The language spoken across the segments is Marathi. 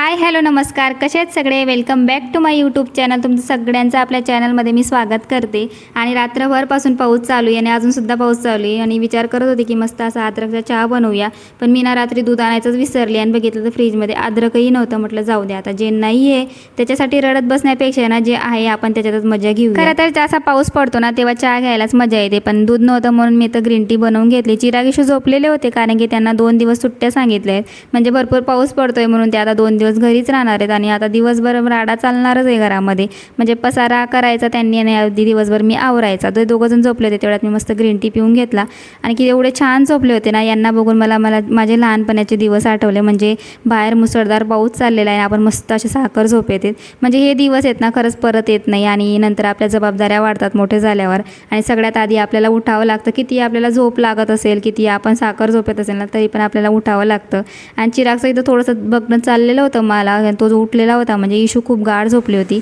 हाय हॅलो नमस्कार, कसे आहेत सगळे. Welcome back to my YouTube channel. तुमचं सगळ्यांचं आपल्या चॅनलमध्ये मी स्वागत करते. आणि रात्रभरपासून पाऊस चालू आहे आणि अजूनसुद्धा पाऊस चालू आहे. आणि विचार करत होते की मस्त असा अद्रकचा चहा बनवूया, पण मी ना रात्री दूध आणायचंच विसरली आणि बघितलं तर फ्रीजमध्ये अद्रकही नव्हतं. म्हटलं जाऊ दे, आता जे नाही आहे त्याच्यासाठी रडत बसण्यापेक्षा ना जे आहे आपण त्याच्यातच मजा घेऊ. खरं तर जसा पाऊस पडतो ना तेव्हा चहा घ्यायलाच मजा येते, पण दूध नव्हतं म्हणून मी तर ग्रीन टी बनवून घेतली. चिरागिशू झोपलेले होते कारण की त्यांना 2 दिवस सुट्ट्या सांगितल्या आहेत, म्हणजे भरपूर पाऊस पडतोय म्हणून ते आता 2 दिवस घरीच राहणार आहेत. आणि आता दिवसभर राडा चालणारच आहे घरामध्ये, म्हणजे पसारा करायचा त्यांनी आणि अगदी दिवसभर मी आवरायचा. तर दोघंजण झोपले होते तेवढ्यात मी मस्त ग्रीन टी पिऊन घेतला. आणि की एवढे छान झोपले होते ना, यांना बघून मला माझे लहानपणाचे दिवस आठवले. म्हणजे बाहेर मुसळधार पाऊस चाललेला आहे, आपण मस्त असे साखर झोप येते. म्हणजे हे दिवस आहेत ना खरंच परत येत नाही. आणि नंतर आपल्या जबाबदाऱ्या वाढतात मोठे झाल्यावर, आणि सगळ्यात आधी आपल्याला उठावं लागतं. किती आपल्याला झोप लागत असेल, किती आपण साखर झोपेत असेल ना, तरी पण आपल्याला उठावं लागतं. आणि चिरागचं इथं थोडंसं बघणं चाललेलं होतं मला, तो जो उठलेला होता म्हणजे इशू खूप गाढ झोपली होती.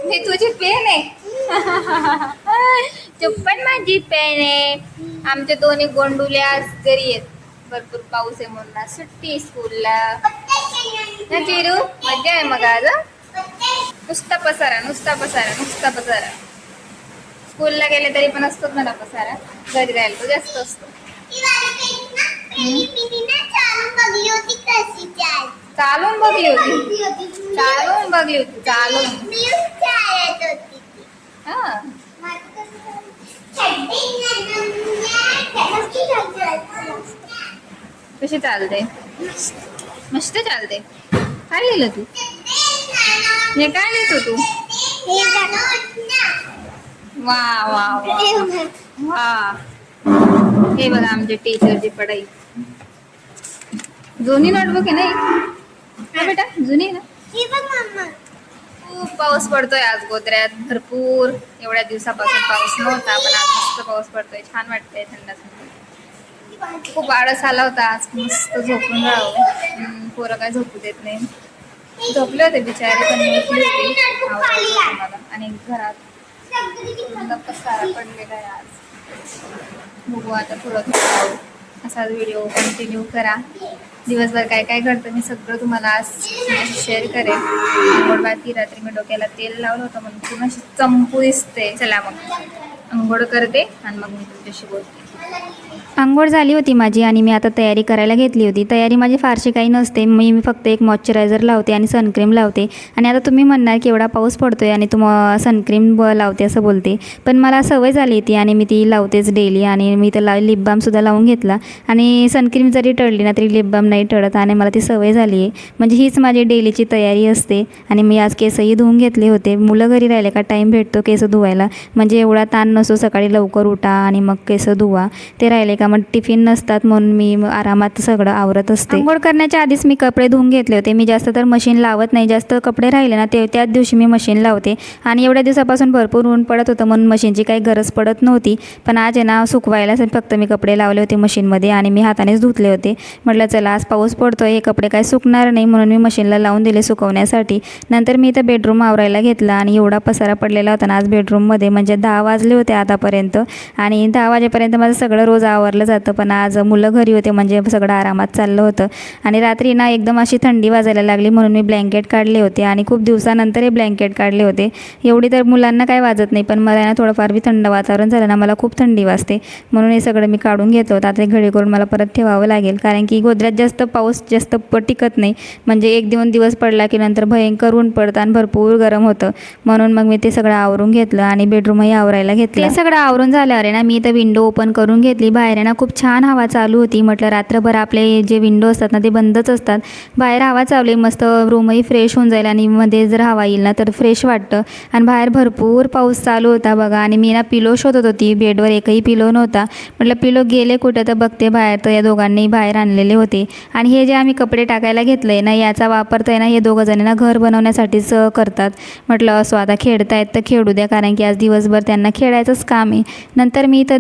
मी तुझी पेन आहे. तू पण माझी पेन आहे. आमच्या दोन्ही गोंडुल्या घरी आहेत. भरपूर पाऊस आहे म्हणून आज सुट्टी स्कूलला. ना चिरू मजा आहे मग आज. नुसता पसारा नुसता पसारा नुसता पसारा. स्कूलला गेले तरी पण असतोच मला पसारा, घरी राहिला तो जास्त असतो. चालून बघली होती चालून. हा कशी चालते, मस्त चालते. काय लिहिलं तू, हे काय लिहितो तू. वा वा वा वा. हे बघा आमच्या टीचरची पढाई. जुनी नोटबुक आहे ना बेटा, जुनी आहे ना. खूप पाऊस पडतोय आज गोत्र्यात भरपूर. एवढ्या दिवसापासून पाऊस नव्हता, पण आज मस्त पाऊस पडतोय. छान वाटतंय, थंड थंड. खूप आळस आला होता आज, मस्त झोपून राहावं. पोरं काय झोपू देत नाही. झोपले होते बिचारे, पण मी उठली होती. आणि घरात पसारा पडलेला आहे आज. बघू आता थोडं असा व्हिडिओ कंटिन्यू करा. दिवसभर काय काय घडतं मी सगळं तुम्हाला आज शेअर करेन. आंघोळ बाकी, रात्री मी डोक्याला तेल लावलं होतं म्हणून पूर्ण अशी चंपू दिसते. चला मग आंघोळ करते आणि मग मी तुमच्याशी बोलते. आंघोळ झाली होती माझी आणि मी आता तयारी करायला घेतली होती. तयारी माझी फारशी काही नसते. मी फक्त एक मॉइश्चरायझर लावते आणि सनक्रीम लावते. आणि आता तुम्ही म्हणणार की एवढा पाऊस पडतोय आणि तू सनक्रीम लावते असं बोलते, पण मला सवय झाली ती आणि मी ती लावतेच डेली. आणि मी त्याला लिप बामसुद्धा लावून घेतला. आणि सनक्रीम जरी टळली ना तरी लिप बाम नाही टळत, आणि मला ती सवय झाली आहे. म्हणजे हीच माझी डेलीची तयारी असते. आणि मी आज केसही धुवून घेतले होते. मुलं घरी राहिले का टाईम भेटतो केस धुवायला, म्हणजे एवढा ताण नसतो. सकाळी लवकर उठा आणि मग केस धुवा. ते राहिले का मग टिफिन नसतात, म्हणून मी आरामात सगळं आवरत असते. आंघोळ करण्याच्या आधीच मी कपडे धुवून घेतले होते. मी जास्त तर मशीन लावत नाही. जास्त कपडे राहिले ना त्याच दिवशी मी मशीन लावते. आणि एवढ्या दिवसापासून भरपूर ऊन पडत होतं म्हणून मशीनची काही गरज पडत नव्हती. पण आज आहे ना सुकवायला फक्त मी कपडे लावले होते मशीनमध्ये आणि मी हातानेच धुतले होते. म्हटलं चला आज पाऊस पडतोय, हे कपडे काय सुकणार नाही म्हणून मी मशीनला लावून दिले सुकवण्यासाठी. नंतर मी इथं बेडरूम आवरायला घेतला आणि एवढा पसारा पडलेला होता ना आज बेडरूममध्ये. म्हणजे 10 वाजले होते आतापर्यंत, आणि 10 वाजेपर्यंत माझं सगळं रोज आवरलं जातं. पण आज मुलं घरी होते म्हणजे सगळं आरामात चाललं होतं. आणि रात्री ना एकदम अशी थंडी वाजायला लागली म्हणून मी ब्लँकेट काढले होते. आणि खूप दिवसानंतर हे ब्लँकेट काढले होते. एवढी तर मुलांना काय वाजत नाही, पण मला ना थोडंफार बी थंड वातावरण झालं ना मला खूप थंडी वाजते, म्हणून हे सगळं मी काढून घेतलं होतं. आता घडी करून मला परत ठेवावं लागेल, कारण की गोदऱ्यात जास्त पाऊस जास्त टिकत नाही. म्हणजे 1-2 दिवस पडला की नंतर भयंकर ऊन पडतं आणि भरपूर गरम होतं. म्हणून मग मी ते सगळं आवरून घेतलं आणि बेडरूमही आवरायला घेतलं. ते सगळं आवरून झाल्यावर आहे ना मी इथं विंडो ओपन करून घेतली. बाहेर आहे ना खूप छान हवा चालू होती. म्हटलं रात्रभर आपले जे विंडो असतात ना ते बंदच असतात. बाहेर हवा चालू मस्त, रूमही फ्रेश होऊन जाईल आणि मध्ये जर हवा येईल ना तर फ्रेश वाटतं. आणि बाहेर भरपूर पाऊस चालू होता बघा. आणि मी ना पिलो शोधत होती, बेडवर एकही पिलो नव्हता. म्हटलं पिलो गेले कुठं, तर बघते बाहेर तर या दोघांनी बाहेर आणलेले होते. आणि हे जे आम्ही कपडे टाकायला घेतलं आहे ना याचा वापर तर आहे ना हे दोघंजण ना घर बनवण्यासाठीच करतात. म्हटलं असो आता खेळतायत तर खेळू द्या, कारण की आज दिवसभर त्यांना खेळायचंच काम आहे. नंतर मी इथं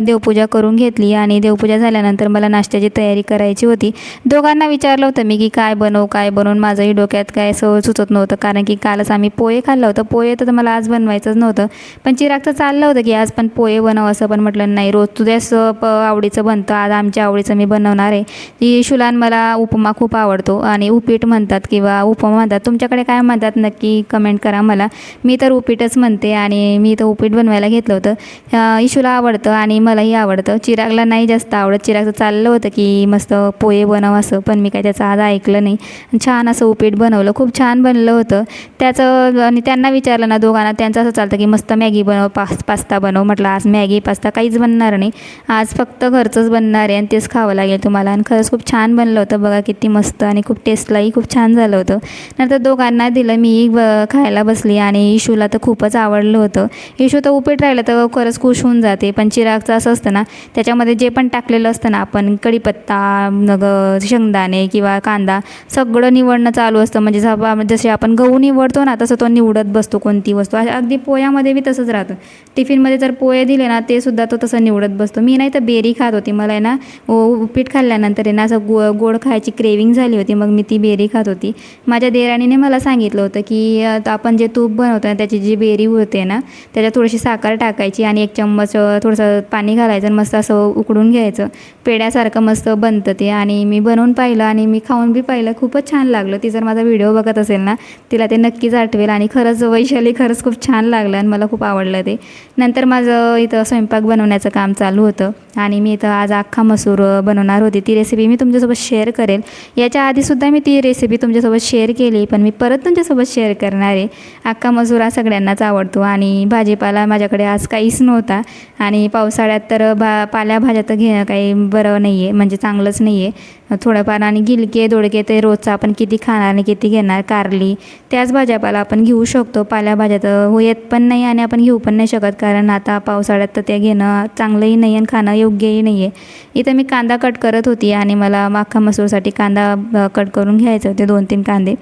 देवपूजा करून घेतली आणि देवपूजा झाल्यानंतर मला नाश्त्याची तयारी करायची होती. दोघांना विचारलं होतं मी की काय बनवून माझंही डोक्यात काय सुचत नव्हतं, कारण की कालच आम्ही पोहे खाल्लं होतं. पोहे तर मला आज बनवायचंच नव्हतं, पण चिरागचं चाललं होतं की आज पण पोहे बनव असं, पण म्हटलं नाही, रोज तुझ्याच आवडीचं बनतं, आज आमच्या आवडीचं मी बनवणार आहे. इशूला मला उपमा खूप आवडतो आणि उपीट म्हणतात किंवा उपमा म्हणतात, तुमच्याकडे काय म्हणतात नक्की कमेंट करा मला. मी तर उपीटच म्हणते आणि मी तर उपीट बनवायला घेतलं होतं. इशूला आवडतं आणि मलाही आवडतं, चिरागला नाही जास्त आवडत. चिरागचं चाललं होतं की मस्त पोहे बनव असं, पण मी काय त्याचं आज ऐकलं नाही. छान असं उपीट बनवलं, खूप छान बनलं होतं त्याचं. आणि त्यांना विचारलं ना दोघांना, त्यांचं असं चालतं की मस्त मॅगी बनव, पास्ता बनव. म्हटलं आज मॅगी पास्ता काहीच बनणार नाही, आज फक्त घरचंच बनणार आहे आणि तेच खावं लागेल तुम्हाला. आणि खरंच खूप छान बनलं होतं बघा, किती मस्त आणि खूप टेस्टलाही खूप छान झालं होतं. नंतर दोघांना दिलं, मी खायला बसली आणि इशूला तर खूपच आवडलं होतं. इशू तर उपीट राहिलं तर खरंच खुश होऊन जाते, पण चिरागचं असं असतं ना, त्याच्यामध्ये जे पण टाकलेलं असतं ना, आपण कढीपत्ता शेंगदाणे किंवा कांदा सगळं निवडणं चालू असतं. म्हणजे जसे आपण गहू निवडतो ना, तसं तो निवडत बसतो कोणती वस्तू. अगदी पोह्यामध्ये बी तसंच राहतं. टिफिनमध्ये जर पोहे दिले ना, ते सुद्धा तो तसं निवडत बसतो. मी नाही तर बेरी खात होती, मला आहे ना उपीट खाल्ल्यानंतर आहे ना असं गोड खायची क्रेविंग झाली होती, मग मी ती बेरी खात होती. माझ्या देराणीने मला सांगितलं होतं की आपण जे तूप बनवतो ना, त्याची जी बेरी होते ना, त्याच्यात थोडीशी साखर टाकायची आणि 1 चम्मच थोडंसं पाणी घालायचं आणि मस्त असं उकडून घ्यायचं, पेड्यासारखं मस्त बनतं ते. आणि मी बनवून पाहिलं आणि मी खाऊन बी पाहिलं, खूपच छान लागलं. ती जर माझा व्हिडिओ बघत असेल ना, तिला ते नक्कीच आठवेल. आणि खरंच वैशाली, खरंच खूप छान लागलं आणि मला खूप आवडलं ते. नंतर माझं इथं स्वयंपाक बनवण्याचं काम चालू होतं आणि मी इथं आज अख्खा मसूर बनवणार होती. ती रेसिपी मी तुमच्यासोबत शेअर करेल. याच्या आधीसुद्धा मी ती रेसिपी तुमच्यासोबत शेअर केली, पण मी परत तुमच्यासोबत शेअर करणार आहे. अख्खा मसूर हा सगळ्यांनाच आवडतो आणि भाजीपाला माझ्याकडे आज काहीच नव्हता. आणि पावसाळ्यात तर पालेभाज्या तर घेणं काही बरं नाही आहे, म्हणजे चांगलंच नाही आहे. थोडंफार आणि गिलके दोडके ते रोजचं आपण किती खाणार आणि किती घेणार. कारली त्याच भाज्यापाला आपण घेऊ शकतो, पालेभाज्या तर येत पण नाही आणि आपण घेऊ पण नाही शकत, कारण आता पावसाळ्यात तर ते घेणं चांगलंही नाही आणि खाणं योग्यही नाही आहे. इथं मी कांदा कट करत होती आणि मला अख्खा मसूरसाठी कांदा कट करून घ्यायचे होते, 2-3 कांदे.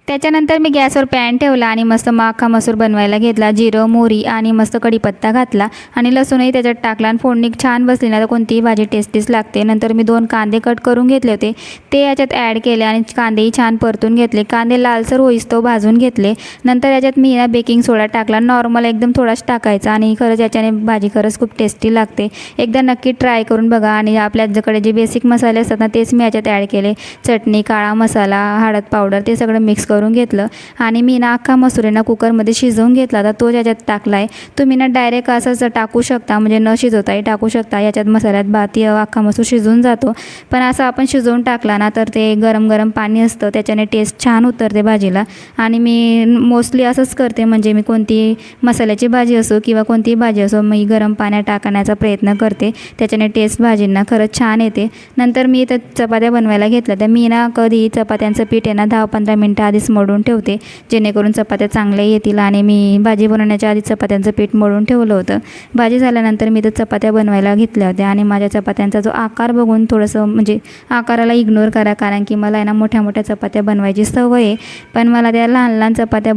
त्याच्यानंतर मी गॅसवर पॅन ठेवला आणि मस्त अख्खा मसूर बनवायला घेतला. जिरं, मोहरी आणि मस्त कढीपत्ता घातला आणि लसूणही त्याच्यात टाकला आणि फोडणी छान बसली ना, तर कोणतीही भाजी टेस्टीच लागते. नंतर मी 2 कांदे कट करून घेतले होते, ते याच्यात ॲड केले आणि कांदेही छान परतून घेतले. कांदे लालसर होईस्तोवर भाजून घेतले. नंतर याच्यात मी ना बेकिंग सोडा टाकला, नॉर्मल एकदम थोडाच टाकायचा. आणि खरंच याच्याने भाजी खरंच खूप टेस्टी लागते. एकदा नक्की ट्राय करून बघा. आणि आपल्याकडे जे बेसिक मसाले असतात ना, तेच मी याच्यात ॲड केले. चटणी, काळा मसाला, हळद पावडर, ते सगळं मिक्स करून घेतलं. आणि मी ना अख्खा मसूर ना कुकरमध्ये शिजवून घेतला, तर तो याच्यात टाकला आहे. तुम्ही ना डायरेक्ट असंच टाकू शकता, म्हणजे न शिजवताही टाकू शकता. याच्यात मसाल्यात अख्खा मसूर शिजून जातो, पण असं आपण शिजवून टाकला ना, तर ते गरम गरम पाणी असतं, त्याच्याने टेस्ट छान उतरते भाजीला. आणि मी मोस्टली असंच करते, म्हणजे मी कोणती मसाल्याची भाजी असो किंवा कोणतीही भाजी असो, मी गरम पाण्यात टाकण्याचा प्रयत्न करते, त्याच्याने टेस्ट भाजींना खरंच छान येते. नंतर मी तर चपात्या बनवायला घेतल्या, तर मी ना कधी चपात्यांचं पीठ आहे ना 10-15 मिनटं आधीच मळून ठेवते, जेणेकरून चपात्या चांगल्या येतील. आणि मी भाजी बनवण्याच्या आधी चपात्यांचं पीठ मळून ठेवलं होतं. भाजी झाल्यानंतर मी तर चपात्या बनवायला घेतल्या होत्या आणि माझ्या चपात्यांचा जो आकार बघून थोडंसं, म्हणजे आकाराला इग्नोर करा, कारण की मला आहे ना मोठ्या मोठ्या चपात्या बनवायची सवय आहे, पण मला त्या लहान लहान चपात्या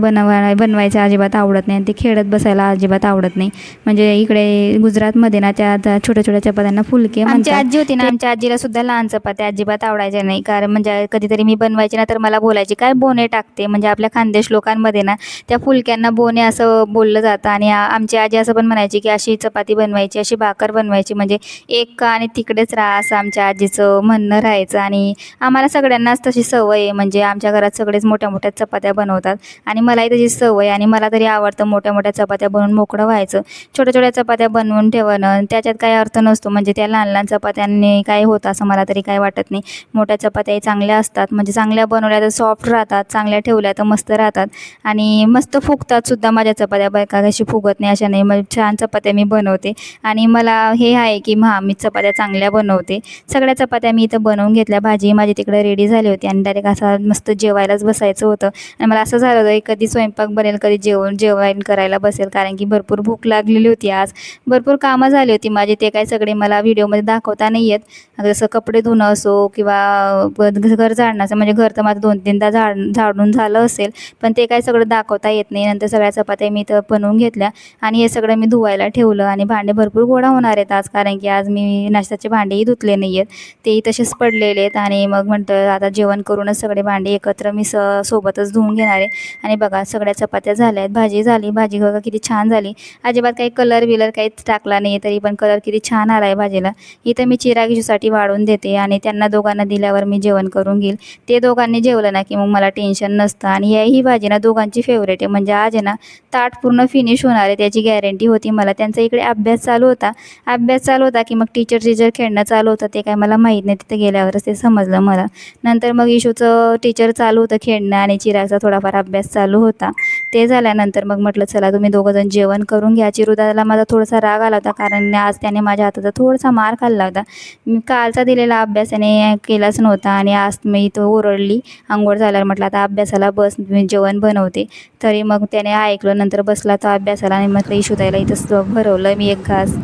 बनवायच्या अजिबात आवडत नाही आणि ते खेळत बसायला अजिबात आवडत नाही. म्हणजे इकडे गुजरातमध्ये ना त्या छोट्या छोट्या चपात्यांना फुलके म्हणतात. आमची आजी होती ना, आमच्या आजीला सुद्धा लहान चपात्या अजिबात आवडायच्या नाही, कारण म्हणजे कधीतरी मी बनवायची ना, तर मला बोलायची काय बोने टाकते. म्हणजे आपल्या खानदेश लोकांमध्ये ना त्या फुलक्यांना बोने असं बोललं जातं. आणि आमची आजी असं पण म्हणायची की अशी चपाती बनवायची, अशी भाकर बनवायची, म्हणजे एक का आणि तिकडेच राहा, असं आमच्या आजीचं म्हणणं राहायचं. आणि आम्हाला सगळ्यांनाच तशी सवय आहे, म्हणजे आमच्या घरात सगळेच मोठ्या मोठ्या चपात्या बनवतात आणि मलाही तशी सवय. आणि मला तरी आवडतं मोठ्या मोठ्या चपात्या बनवून मोकळं व्हायचं. छोट्या छोट्या चपात्या बनवून ठेवणं त्याच्यात काही अर्थ नसतो, म्हणजे त्या लहान लहान चपात्यांनी काय होतं असं मला तरी काही वाटत नाही. मोठ्या चपात्याही चांगल्या असतात, म्हणजे चांगल्या बनवल्या तर सॉफ्ट राहतात, चांगल्या चांगल्या ठेवल्या तर मस्त राहतात आणि मस्त फुगतात सुद्धा माझ्या चपात्या. बघा कशी फुगत नाही अशा नाही, मग छान चपात्या मी बनवते आणि मला हे आहे की मी चपात्या चांगल्या बनवते. सगळ्या चपात्या मी इथं बनवून घेतल्या. भाजी माझी तिकडे रेडी झाली होती आणि डायरेक्ट असा मस्त जेवायलाच बसायचं होतं आणि मला असं झालं होतं कधी स्वयंपाक बनेल, कधी जेवण करायला बसेल, कारण की भरपूर भूक लागलेली होती. आज भरपूर कामं झाली होती माझी, ते काय सगळे मला व्हिडिओमध्ये दाखवता नाही येत. जसं कपडे धुणं असो किंवा घर झाडण्याचं, म्हणजे घर तर माझं 2-3दा झाडून झालं असेल, पण ते काय सगळं दाखवता येत नाही. नंतर सगळ्या चपात्या मी इथं बनवून घेतल्या आणि हे सगळं मी धुवायला ठेवलं आणि भांडे भरपूर गोळा होणार आहेत आज, कारण की आज मी नाश्त्याचे भांडेही धुतले नाही आहेत, तेही तसेच पडलेले आहेत. आणि मग म्हटलं आता जेवण करूनच सगळे भांडे एकत्र मी सोबतच धुवून घेणार आहे. आणि बघा सगळ्या चपात्या झाल्या आहेत, भाजी झाली. भाजी बघा किती छान झाली, अजिबात काही कलर विलर काहीच टाकला नाही तरी पण कलर किती छान आला आहे भाजीला. इथं मी चिरा गिजूसाठी वाढून देते आणि त्यांना दोघांना दिल्यावर मी जेवण करून घेईल. ते दोघांनी जेवलं ना की मग मला टेन्शन नसतं. आणि ही भाजी ना दोघांची फेवरेट आहे, म्हणजे आज आहे ना ताट पूर्ण फिनिश होणार आहे त्याची गॅरंटी होती मला. त्यांचा इकडे अभ्यास चालू होता की मग टीचर खेळणं चालू होतं, ते काय मला माहीत नाही, तिथे गेल्यावरच ते समजलं मला. नंतर मग इशूचं टीचर चालू होतं खेळणं आणि चिरागचा थोडाफार अभ्यास चालू होता. ते झाल्यानंतर मग म्हटलं चला तुम्ही दोघंजण जेवण करून घ्या. चिरुदादाला माझा थोडासा राग आला होता, कारण आज त्याने माझ्या हाताचा थोडासा मार खाल्ला होता. मी कालचा दिलेला अभ्यास त्याने केलाच नव्हता आणि आज मी तो ओरडली. अंघोळ झाल्यावर म्हटलं आता अभ्यासाला बस, मी जेवण बनवते. तरी मग त्याने ऐकलं, नंतर बसला तो अभ्यासाला आणि म्हटलं इशूताईला इथंच भरवलं मी एक घास.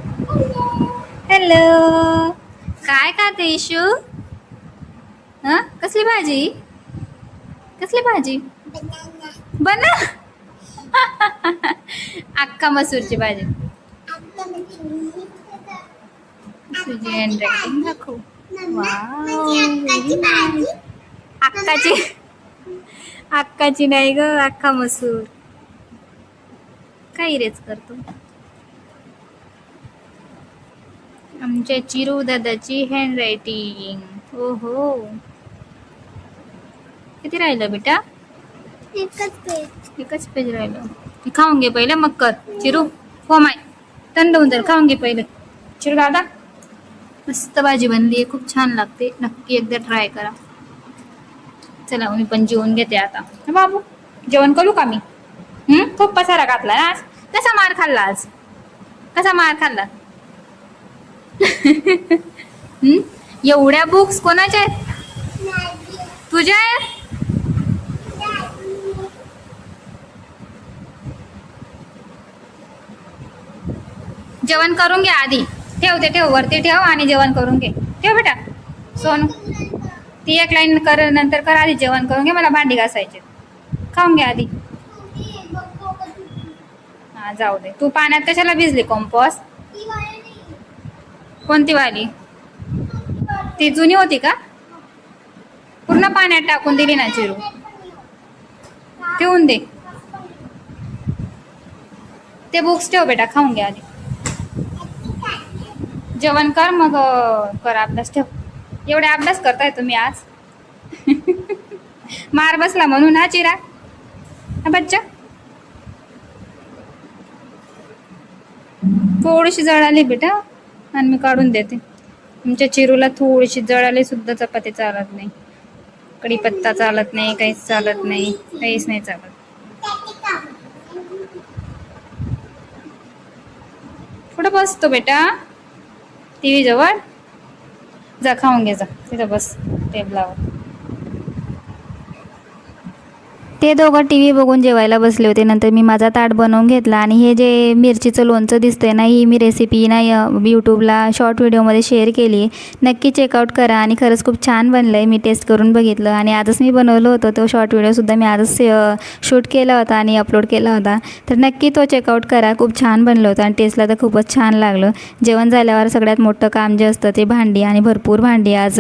हॅलो, काय खाते इशू? कसली भाजी? कसली भाजी? बना अख्खा मसूरची भाजी. तुझी हँडरायटिंग दाखव. अक्काची नाही ग, अख्खा मसूर. काय इरेज करतो? आमच्या चिरू दादाची हँडरायटिंग. ओहो, किती राहिलं बेटा? एकच पेज राहिलं. खाऊन घे पहिले मग कर चिरू. हो माय, थंड होऊन जाईल, खाऊन घे पहिले. चिरू दादा मस्त भाजी बनली आहे, खूप छान लागते, नक्की एकदा ट्राय करा. चला मी पण जेवून घेते आता. बाबू जेवण करू का मी? खूप पसारा घातला आज. कसा मार खाल्ला आज? कसा मार खाल्ला? एवढ्या बुक्स कोणाच्या आहेत? तुझ्या आहेत? जेवण करून घे आधी. ठेव वरती ठेव आणि जेवण करून घे. ठेव बेटा सोनू. ती एक लाईन कर, नंतर कर, आधी जेवण करून घे, मला भांडी घासायचे. खाऊन घे आधी. हा जाऊ दे, तू पाण्यात कशाला भिजली? कॉम्पोस्ट कोणती वाली? ती जुनी होती का? पूर्ण पाण्यात टाकून दिली ना चिरू. ठेवून दे ते बुक्स, ठेव बेटा, खाऊन घे आधी. जेवण कर मग कर अभ्यास. ठेव. एवढे अभ्यास करताय तुम्ही आज? मार बसला म्हणून हा चिरा बच्चा. थोडीशी जळाली बेटा आणि मी काढून देते. तुमच्या चिरूला थोडीशी जळाली सुद्धा चपाती चालत नाही, कढीपत्ता चालत नाही, काहीच चालत नाही, काहीच नाही चालत. कुठं बसतो बेटा? टीव्ही जवळ जा, खाऊन घे जा, तिथं बस टेबलावर. ते दोघं टी व्ही बघून जेवायला बसले होते. नंतर मी माझा ताट बनवून घेतला आणि हे जे मिरचीचं लोणचं दिसतंय ना, ही मी रेसिपी ना यूट्यूबला शॉर्ट व्हिडिओमध्ये शेअर केली आहे, नक्की चेकआउट करा. आणि खरंच खूप छान बनलं आहे, मी टेस्ट करून बघितलं आणि आजच मी बनवलं होतं. तो शॉर्ट व्हिडिओसुद्धा मी आजच शूट केला होता आणि अपलोड केला होता, तर नक्की तो चेकआउट करा. खूप छान बनलं होतं आणि टेस्टला तर खूपच छान लागलं. जेवण झाल्यावर सगळ्यात मोठं काम जे असतं ते भांडी, आणि भरपूर भांडी आज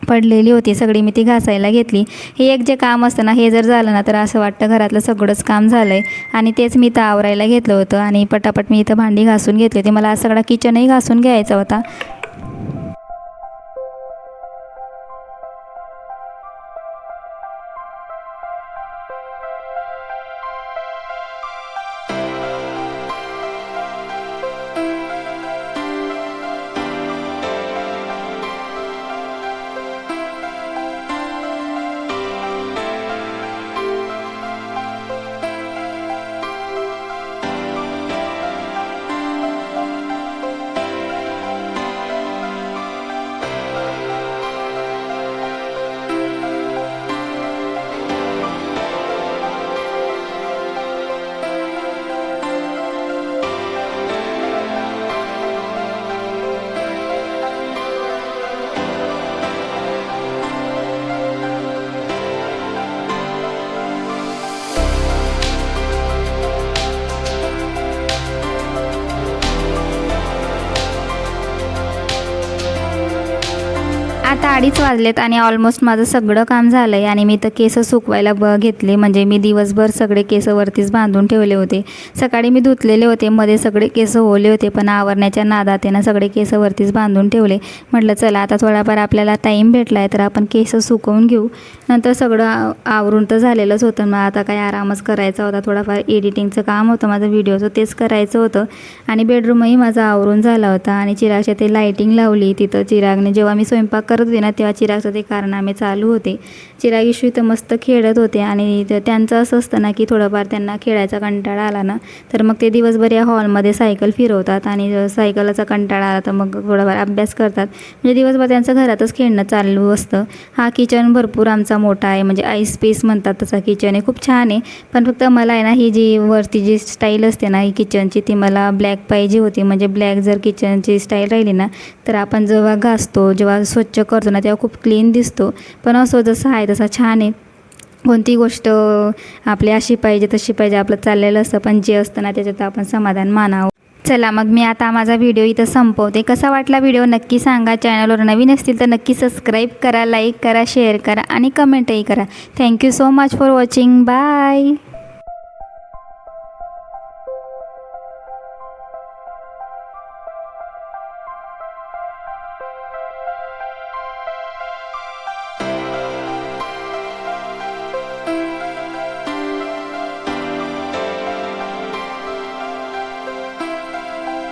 पडलेली होती, सगळी मी ती घासायला घेतली. हे एक जे काम असतं ना, हे जर झालं ना तर असं वाटतं घरातलं सगळंच काम झालं आहे. आणि तेच मी इथं आवरायला घेतलं होतं आणि पटापट मी इथं भांडी घासून घेतली होती. मला आज सगळा किचनही घासून घ्यायचा होता. 2:30 वाजलेत आणि ऑलमोस्ट माझं सगळं काम झालं आहे आणि मी तर केस सुकवायला घेतले. म्हणजे मी दिवसभर सगळे केस वरतीच बांधून ठेवले होते. सकाळी मी धुतलेले होते, मध्ये सगळे केस ओले होते, पण आवरण्याच्या नादात आहे ना सगळे केस वरतीच बांधून ठेवले. म्हटलं चला आता थोडाफार आपल्याला टाईम भेटला आहे तर आपण केस सुकवून घेऊ. नंतर सगळं आवरून तर झालेलंच होतं, मग आता काय आरामच करायचा होता. थोडाफार एडिटिंगचं काम होतं माझं व्हिडिओचं, तेच करायचं होतं. आणि बेडरूमही माझा आवरून झाला होता आणि चिरागच्या ते लाईटिंग लावली तिथं. चिरागने जेव्हा मी स्वयंपाक करत होते ना तेव्हा चिरागचं ते कारनामे चालू होते. चिराग इशू इथं मस्त खेळत होते आणि त्यांचं असं असतं ना की थोडंफार त्यांना खेळायचा कंटाळा आला ना तर मग ते दिवसभर या हॉलमध्ये सायकल फिरवतात आणि सायकलचा कंटाळा आला तर मग थोडाफार अभ्यास करतात. म्हणजे दिवसभर त्यांचं घरातच खेळणं चालू असतं. हा किचन भरपूर आमचा मोठा आहे, म्हणजे आय स्पेस म्हणतात तसा किचन आहे, खूप छान आहे. पण फक्त मला आहे ना ही जी वरती जी स्टाईल असते ना ही किचनची ती मला ब्लॅक पाहिजे होती. म्हणजे ब्लॅक जर किचनची स्टाईल राहिली ना तर आपण जेव्हा घासतो जेव्हा स्वच्छ करतो ना तेव्हा खूप क्लीन दिसतो. पण असो जसं आहे तसा छान आहे. कोणती गोष्ट आपली अशी पाहिजे तशी पाहिजे आपलं चाललेलं असतं, पण जे असतं ना त्याच्यात आपण समाधान मानावं. चला मग मी आता माझा व्हिडिओ इथं संपवते. कसा वाटला व्हिडिओ नक्की सांगा. चॅनलवर नवीन असतील तर नक्की सबस्क्राईब करा, लाईक करा, शेअर करा आणि कमेंटही करा. Thank you so much for watching. Bye.